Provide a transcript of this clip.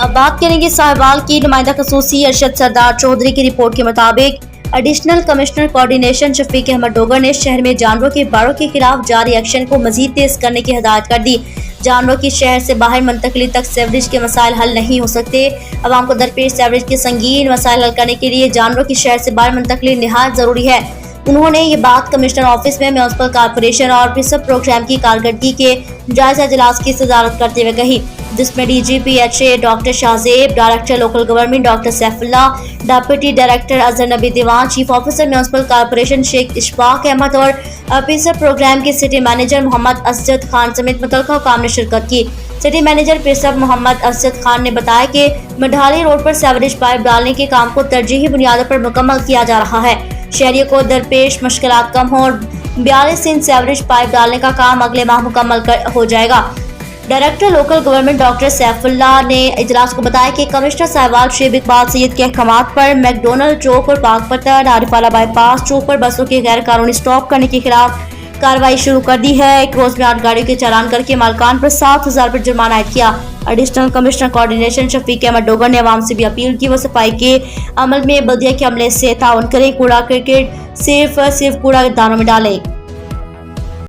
अब बात करेंगे साहिवाल की नुमाइंदा खसूसी अरशद सरदार चौधरी की रिपोर्ट के मुताबिक additional commissioner coordination Shafiq Ahmed Dogar ने शहर में जानवरों के बाड़ों के खिलाफ जारी एक्शन को मजीद तेज करने की हिदायत कर दी। जानवरों की शहर से बाहर मुंतकली तक सीवरेज के मसाइल हल नहीं हो सकते। अवाम को दरपेश सीवरेज के संगीन मसाइल हल करने के लिए जानवरों की शहर से बाहर मुंतकली निहायत जरूरी है। उन्होंने ये बात कमिश्नर ऑफिस में म्युनिसिपल कॉर्पोरेशन और प्रिसब प्रोग्राम की कारकर्दगी के जायजा इजलास की सदारत करते हुए कही, जिसमें DGPHA doctor Shahzeb, director local government doctor Saifullah, deputy director Azhar Nabi Dewan, chief officer municipal corporation Sheikh Ishfaq Ahmed और प्रिसब प्रोग्राम के सिटी मैनेजर मोहम्मद असद खान समेत मुतल्लिका हुकाम ने शिरकत की। सिटी मैनेजर प्रिसब मोहम्मद असद खान ने बताया कि मढ़ाली रोड पर सीवरेज पाइप डालने के काम को तरजीही बुनियादों पर मुकम्मल किया जा रहा है। शहरियों को दरपेश मुश्किलात कम हो और 42 इंच सीवरेज पाइप डालने का काम अगले माह मुकम्मल हो जाएगा। Director local government doctor Saifullah ने इजलास को बताया कि कमिश्नर साहिवाल शेब इकबाल सैयद के अहकामात पर मैकडोनल्ड चौक और पाक पत्थर आरिफाला बाईपास चौक पर बसों के गैर कानूनी स्टॉप करने के खिलाफ कार्रवाई शुरू कर दी है। एक रोज में 8 गाड़ियों के चालान करके मालकान पर 7,000 पर जुर्माना आयद किया। Additional commissioner coordination Shafiq Ahmed Dogar ने आवाम से भी अपील की वो सफाई के अमल में बल्दिया के अमले से ताउन करें। कूड़ा क्रिकेट सिर्फ कूड़ा दानों में डालें।